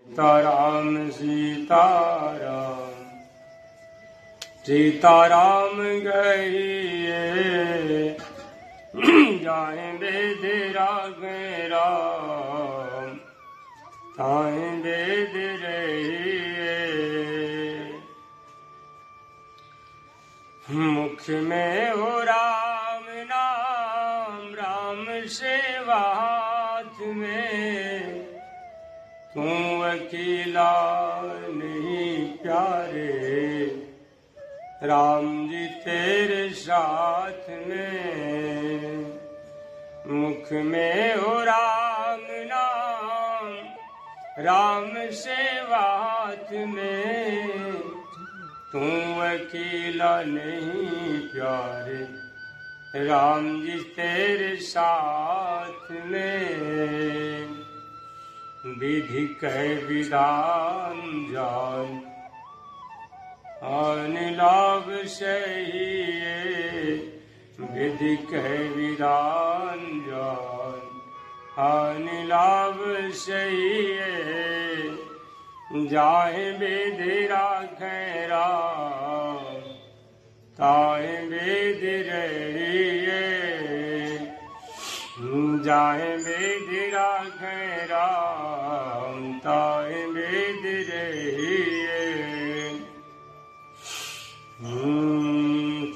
सीताराम सीताराम सीताराम गहिए जाए वेद रागे राम ताए वेद रहिए। मुख में हो राम नाम राम सेवा हाथ में तू अकेला नहीं प्यारे राम जी तेरे साथ में। मुख में हो राम नाम राम सेवा हाथ में तू अकेला नहीं प्यारे राम जी तेरे साथ में। विधि कह विधान जान आन लाभ सही विधि कह विधान जान आन लाभ सही जाहे वेद राखे राम ताहे वेद रहिए। जाहे वेद राखे राम ताहे वेद रहिए।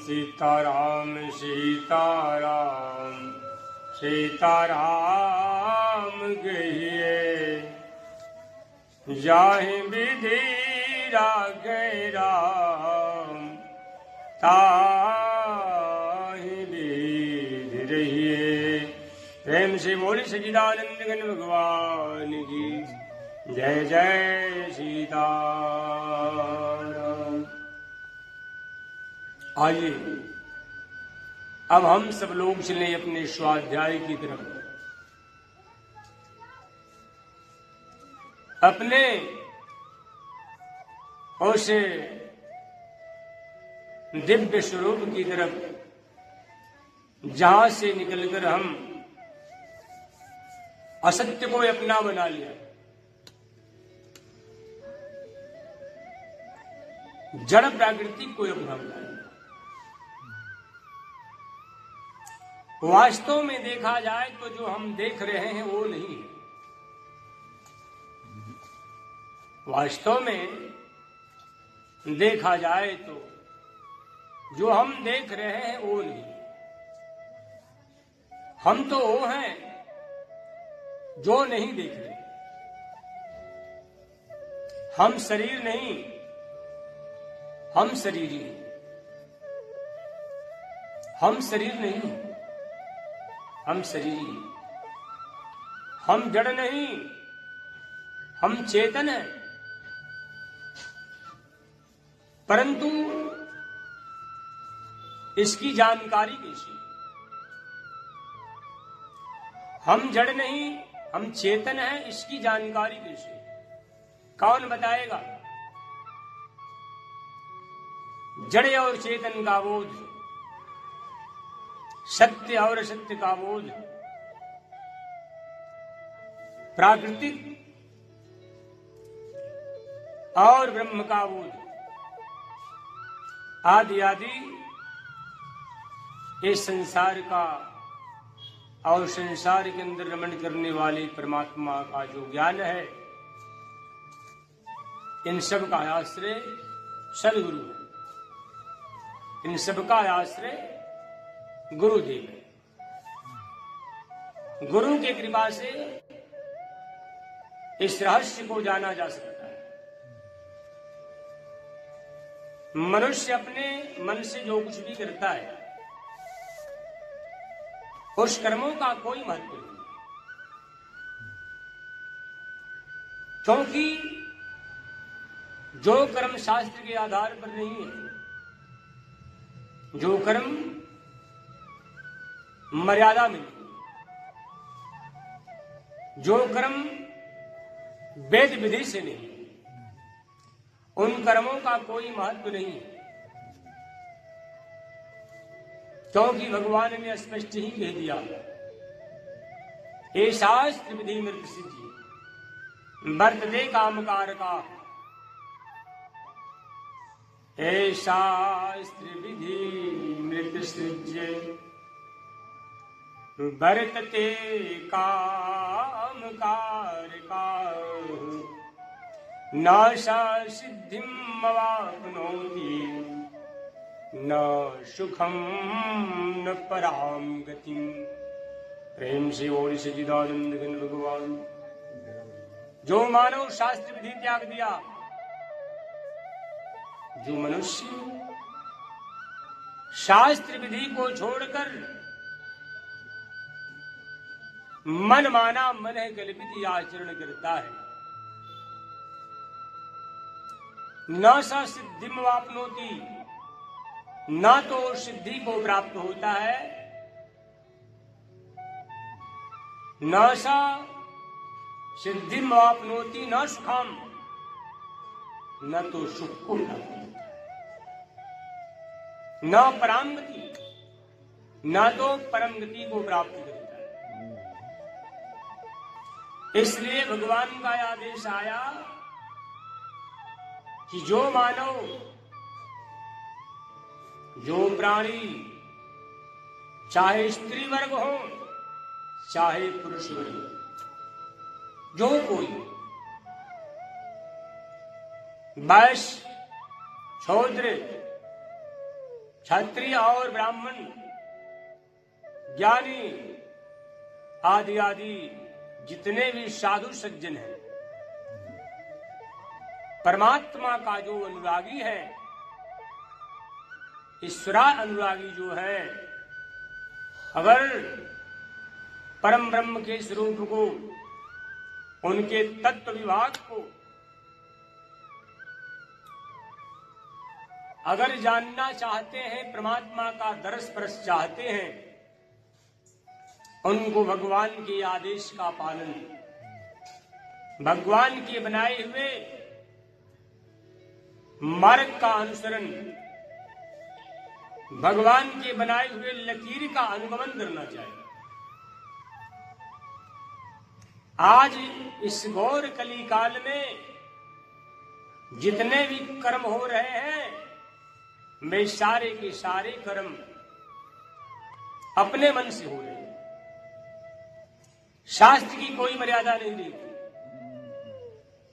सीताराम सीताराम सीताराम गहिए जाहि विधि राखे राम ताहि विधि रहिए। प्रेम से बोली सच्चिदानंद घन भगवान की जय जय सीताराम। आइए अब हम सब लोग चले अपने स्वाध्याय की तरफ। अपने उस दिव्य स्वरूप की तरफ जहां से निकलकर हम असत्य को अपना बना लिया, जड़ प्रकृति को अपना बना लिया। वास्तव में देखा जाए तो जो हम देख रहे हैं वो नहीं है। वास्तव में देखा जाए तो जो हम देख रहे हैं वो नहीं। हम तो वो हैं जो नहीं देख रहे। हम शरीर नहीं, हम शरीरी हैं। हम शरीर नहीं, हम शरीरी हैं। हम जड़ नहीं, हम चेतन हैं। परंतु इसकी जानकारी कैसी? हम जड़ नहीं, हम चेतन हैं, इसकी जानकारी कैसी? कौन बताएगा? जड़ और चेतन का बोध, सत्य और असत्य का बोध, प्राकृतिक और ब्रह्म का बोध, आदि आदि इस संसार का और संसार के अंदर रमण करने वाले परमात्मा का जो ज्ञान है, इन सब का आश्रय सदगुरु है। इन सब का आश्रय गुरुदेव है। गुरु की कृपा से इस रहस्य को जाना जा सकता है। मनुष्य अपने मन से जो कुछ भी करता है उस कर्मों का कोई महत्व नहीं, क्योंकि जो कर्म शास्त्र के आधार पर नहीं है, जो कर्म मर्यादा में नहीं, जो कर्म वेद विधि से नहीं, उन कर्मों का कोई महत्व नहीं है। क्योंकि भगवान ने स्पष्ट ही कह दिया, ये शास्त्र विधि में प्रसिद्ध है। वर्त दे कामकार का। हे शास्त्र विधि मृत सृज्य वर्तते कामकार का। नाशा सिद्धिं मवाप्नोति न सुखम न पराम गतिम। प्रेम से और सच्चिदानंद घन भगवान। जो मानव शास्त्र विधि त्याग दिया, जो मनुष्य शास्त्र विधि को छोड़कर मन माना मन कल्पित आचरण करता है, न सा सिद्धिम वापनोति, न तो सिद्धि को प्राप्त होता है, न सा सिद्धिम वापनोति न सुखम, न तो सुख को प्राप्त होता है, न परम गति, न तो परम गति को प्राप्त करता है। इसलिए भगवान का आदेश आया कि जो मानव, जो प्राणी, चाहे स्त्री वर्ग हो चाहे पुरुष वर्ग, जो कोई वैश्य, शूद्र, क्षत्रिय और ब्राह्मण, ज्ञानी आदि आदि जितने भी साधु सज्जन हैं, परमात्मा का जो अनुरागी है, ईश्वरा अनुरागी जो है, अगर परम ब्रह्म के स्वरूप को, उनके तत्व विभाग को अगर जानना चाहते हैं, परमात्मा का दर्श स्पर्श चाहते हैं, उनको भगवान के आदेश का पालन, भगवान के बनाए हुए मार्ग का अनुसरण, भगवान के बनाए हुए लकीर का अनुगमन करना चाहिए। आज इस घोर कली काल में जितने भी कर्म हो रहे हैं, वे सारे के सारे कर्म अपने मन से हो रहे हैं। शास्त्र की कोई मर्यादा नहीं रही,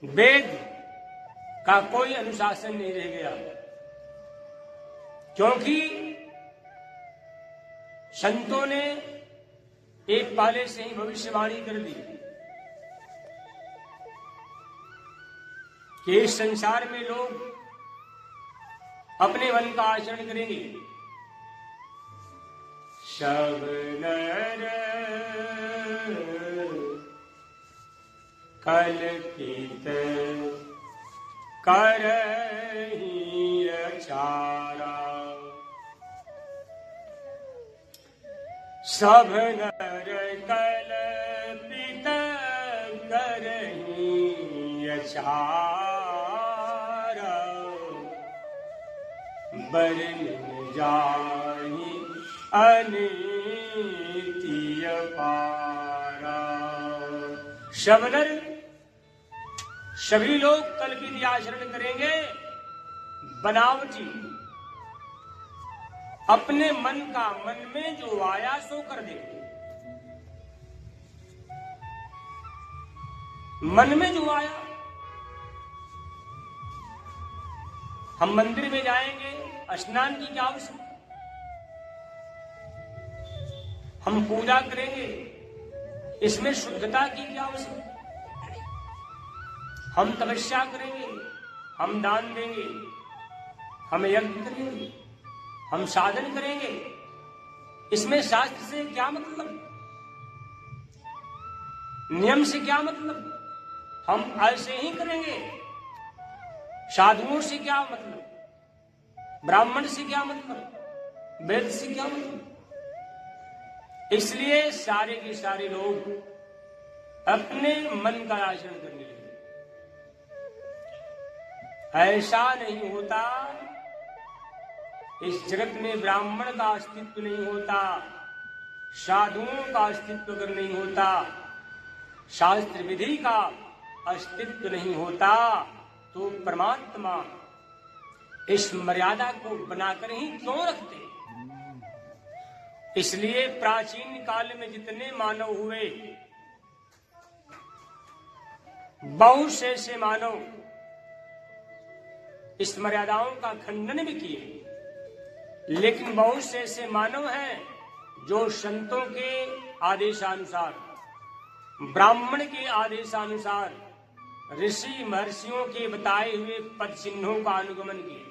वेद का कोई अनुशासन नहीं रह गया, क्योंकि संतों ने एक पहले से ही भविष्यवाणी कर दी कि इस संसार में लोग अपने मन का आचरण करेंगे। सब नर कल्पित करहि अचारा। सब नर कल्पित करहि अचारा। बरन जाहि अनीति अपारा। सब नर, सभी लोग कल्पित आचरण करेंगे, बनावटी, अपने मन का मन में जो आया सो कर देंगे। मन में जो आया, हम मंदिर में जाएंगे, स्नान की क्या आवश्यकता, हम पूजा करेंगे, इसमें शुद्धता की क्या आवश्यकता, हम तपस्या करेंगे, हम दान देंगे, हम यज्ञ करेंगे, हम साधन करेंगे, इसमें शास्त्र से क्या मतलब, नियम से क्या मतलब, हम ऐसे ही करेंगे। साधुओं से क्या मतलब, ब्राह्मण से क्या मतलब, वेद से क्या मतलब। इसलिए सारे के सारे लोग अपने मन का आचरण करने लगे। ऐसा नहीं होता, इस जगत में ब्राह्मण का अस्तित्व नहीं होता, साधुओं का अस्तित्व अगर नहीं होता, शास्त्र विधि का अस्तित्व नहीं होता तो परमात्मा इस मर्यादा को बनाकर ही क्यों रखते। इसलिए प्राचीन काल में जितने मानव हुए, बहुत से ऐसे मानव इस मर्यादाओं का खंडन भी किए, लेकिन बहुत से ऐसे मानव हैं जो संतों के आदेशानुसार, ब्राह्मण के आदेशानुसार, ऋषि महर्षियों के बताए हुए पद चिन्हों का अनुगमन किए।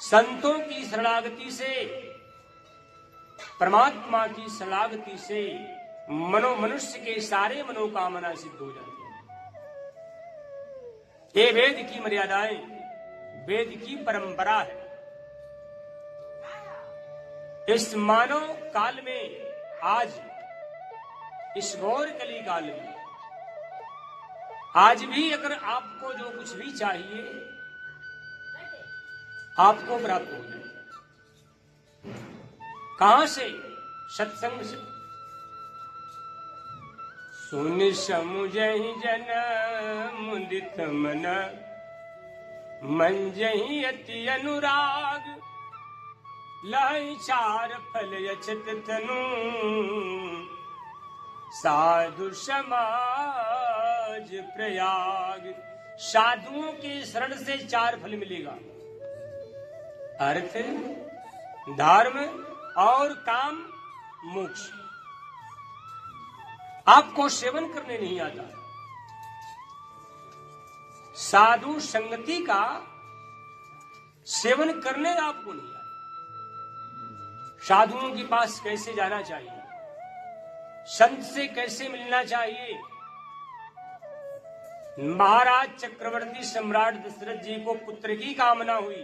संतों की शरणागति से, परमात्मा की शरणागति से मनुष्य के सारे मनोकामना सिद्ध हो जाती है। ये वेद की मर्यादाएं, वेद की परंपरा है। इस मानव काल में, आज इस घोर कली काल में, आज भी अगर आपको जो कुछ भी चाहिए आपको प्राप्त हो जाए। कहां से? सत्संग से। सुन समुझहि जन मुदित मन, मंजहि अति अनुराग, लाई चार फल यचत तनु, साधु समाज प्रयाग। साधुओं के शरण से 4 फल मिलेगा: अर्थ, धर्म और काम, मोक्ष। आपको सेवन करने नहीं आता। साधु संगति का सेवन करने आपको नहीं आता। साधुओं के पास कैसे जाना चाहिए, संत से कैसे मिलना चाहिए। महाराज चक्रवर्ती सम्राट दशरथ जी को पुत्र की कामना हुई।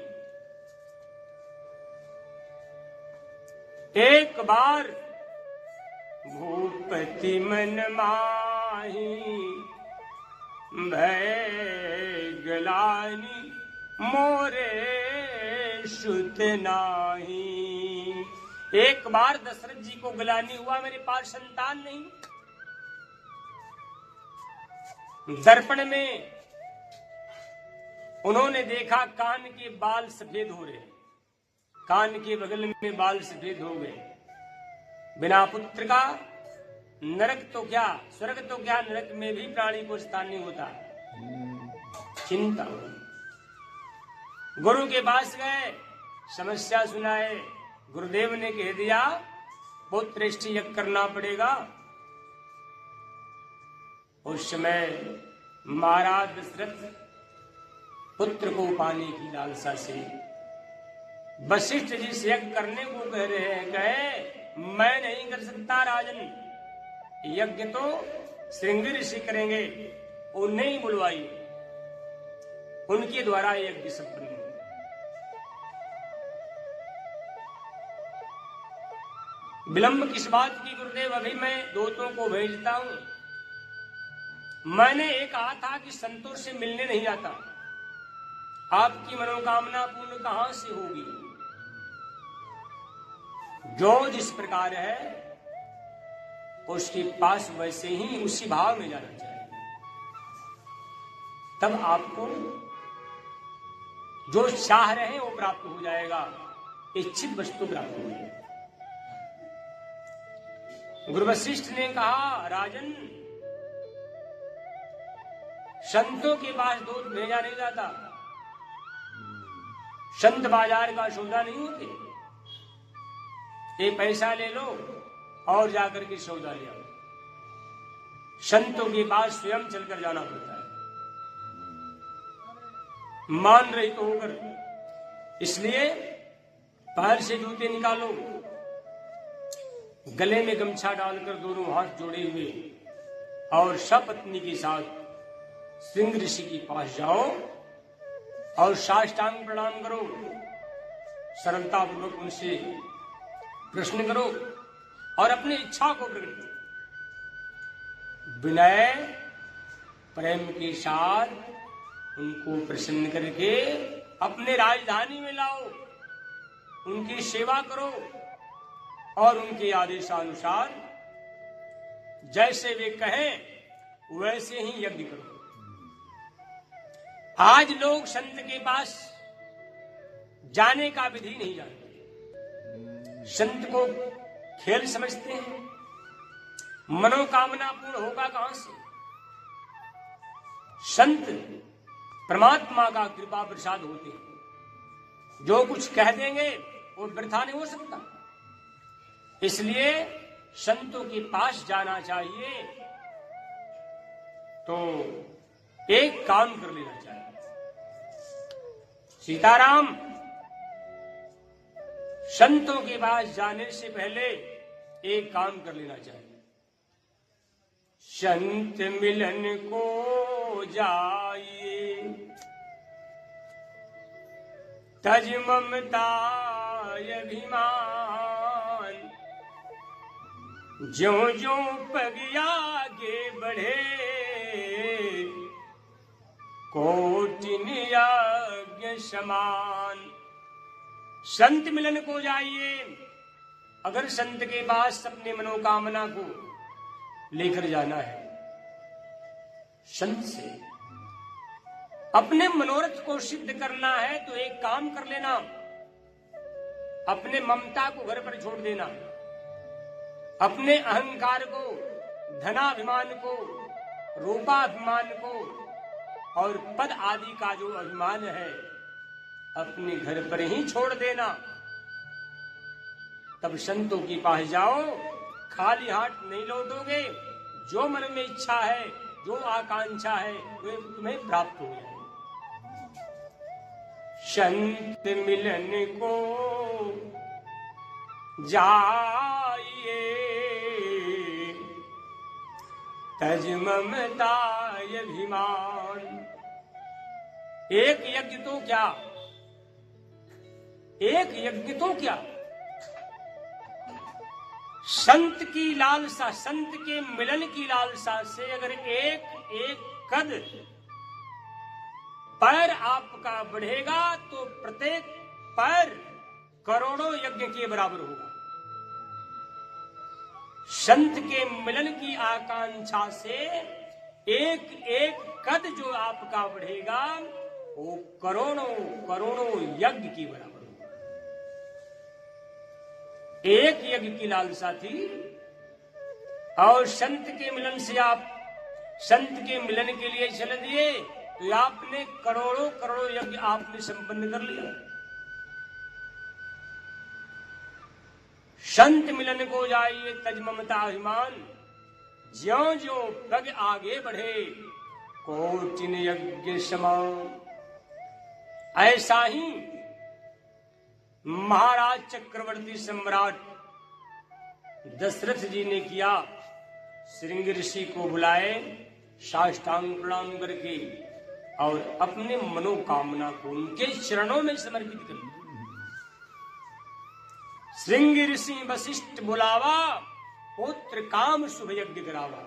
एक बार भूपति मन माही, भय गलानी मोरे सुत नाही। एक बार दशरथ जी को गलानी हुआ, मेरे पास संतान नहीं। दर्पण में उन्होंने देखा कान के बाल सफेद हो रहे, कान के बगल में बाल सफेद हो गए। बिना पुत्र का नरक तो क्या, स्वर्ग तो क्या, नरक में भी प्राणी को स्थान नहीं होता। चिंता हुई। गुरु के पास गए, समस्या सुनाए। गुरुदेव ने कह दिया पुत्र यज्ञ करना पड़ेगा। उस समय महाराज दशरथ पुत्र को पाने की लालसा से वशिष्ठ जी से यज्ञ करने को कह रहे हैं। कहे मैं नहीं कर सकता राजन, यज्ञ तो श्रृंगी ऋषि करेंगे, उन्हें ही बुलवाइए, उनके द्वारा यज्ञ संपन्न हो। विलंब किस बात की गुरुदेव, अभी मैं दूतों को भेजता हूं। मैंने ये कहा था कि संतों से मिलने नहीं आता। आपकी मनोकामना पूर्ण कहां से होगी? जो जिस प्रकार है उसके पास वैसे ही उसी भाव में जाना चाहिए, तब आपको जो चाह रहे हैं वो प्राप्त हो जाएगा, इच्छित वस्तु प्राप्त हो जाएगी। गुरु वशिष्ठ ने कहा राजन, संतों के पास दूध भेजा नहीं जाता। संत बाजार का सौदा नहीं होते। ये पैसा ले लो और जाकर के सौदा ले आओ। संतों के पास स्वयं चलकर जाना पड़ता है, मान रहित तो होकर। इसलिए पैर से जूते निकालो, गले में गमछा डालकर दोनों हाथ जोड़े हुए और सपत्नी के साथ सिंह ऋषि के पास जाओ और साष्टांग प्रणाम करो। सरलता पूर्वक उनसे प्रश्न करो और अपनी इच्छा को प्रकट करो। विनय प्रेम के साथ उनको प्रसन्न करके अपने राजधानी में लाओ, उनकी सेवा करो और उनके आदेशानुसार जैसे वे कहें वैसे ही यज्ञ करो। आज लोग संत के पास जाने का विधि नहीं जानते, संत को खेल समझते हैं। मनोकामना पूर्ण होगा कहां से? संत परमात्मा का कृपा प्रसाद होते हैं, जो कुछ कह देंगे वो वृथा नहीं हो सकता। इसलिए संतों के पास जाना चाहिए तो एक काम कर लेना चाहिए। सीताराम, संतों के पास जाने से पहले एक काम कर लेना चाहिए। संत मिलन को जाइए, तज ममता अभिमान, ज्यों ज्यों पग आगे बढ़े, कोटिन यज्ञ समान। संत मिलन को जाइए। अगर संत के पास अपने मनोकामना को लेकर जाना है, संत से अपने मनोरथ को सिद्ध करना है, तो एक काम कर लेना, अपने ममता को घर पर छोड़ देना, अपने अहंकार को, धनाभिमान को, रूपाभिमान को और पद आदि का जो अभिमान है अपने घर पर ही छोड़ देना। तब संतों के पास जाओ, खाली हाथ नहीं लौटोगे। जो मन में इच्छा है, जो आकांक्षा है, वे तुम्हें प्राप्त हो जाए। संत मिलन को जाइए, तज ममता अभिमान। एक यज्ञ तो क्या, एक यज्ञ तो क्या, संत की लालसा, संत के मिलन की लालसा से अगर एक एक कद पैर आपका बढ़ेगा तो प्रत्येक पैर करोड़ों यज्ञ के बराबर होगा। संत के मिलन की आकांक्षा से एक एक कद जो आपका बढ़ेगा वो करोड़ों करोड़ों यज्ञ की बराबर होगा। एक यज्ञ की लालसा थी और संत के मिलन से आप संत के मिलन के लिए चल दिए तो आपने करोड़ों करोड़ों यज्ञ आपने संपन्न कर लिया। संत मिलन को जाइए, तज ममता अभिमान, ज्यों ज्यों पग आगे बढ़े, कोटिन यज्ञ समान। ऐसा ही महाराज चक्रवर्ती सम्राट दशरथ जी ने किया। श्रृंग ऋषि को बुलाए, साष्टांग प्रणाम करके और अपने मनोकामना को उनके चरणों में समर्पित कर दिया। श्रृंग ऋषि वशिष्ठ बुलावा, पुत्र काम शुभ यज्ञ करावा।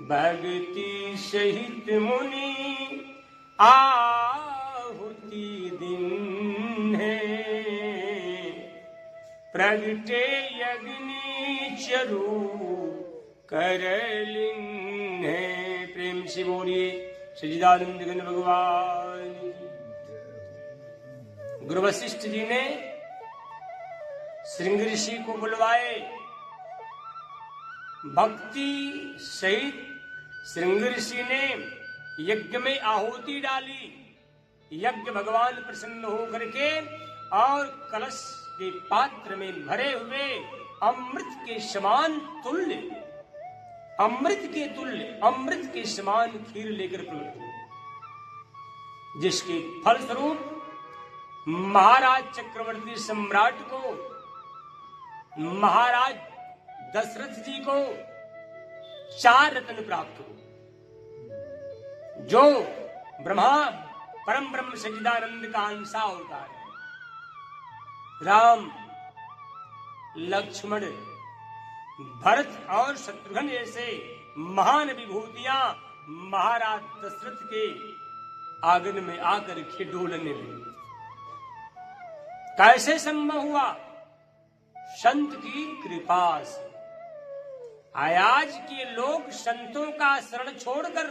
भक्ति सहित मुनि आहुति दिन है, प्रगटे अग्नि चरु करलिन है। प्रेम से बोलिए सच्चिदानंद घन भगवान। गुरु वशिष्ठ जी ने श्रृंग ऋषि को बुलवाए, भक्ति सहित श्रृंग ऋषि ने यज्ञ में आहुति डाली। यज्ञ भगवान प्रसन्न होकर के और कलश के पात्र में भरे हुए अमृत के समान तुल्य, अमृत के तुल्य, अमृत के समान खीर लेकर प्रकट हुए, जिसके फलस्वरूप महाराज चक्रवर्ती सम्राट को, महाराज दशरथ जी को 4 रत्न प्राप्त हो, जो ब्रह्मा परम ब्रह्म सच्चिदानंद का अंशा होता है। राम, लक्ष्मण, भरत और शत्रुघ्न जैसे महान विभूतियां महाराज दशरथ के आंगन में आकर के डोलने लगी। कैसे संभव हुआ? संत की कृपा से। आज के लोग संतों का शरण छोड़कर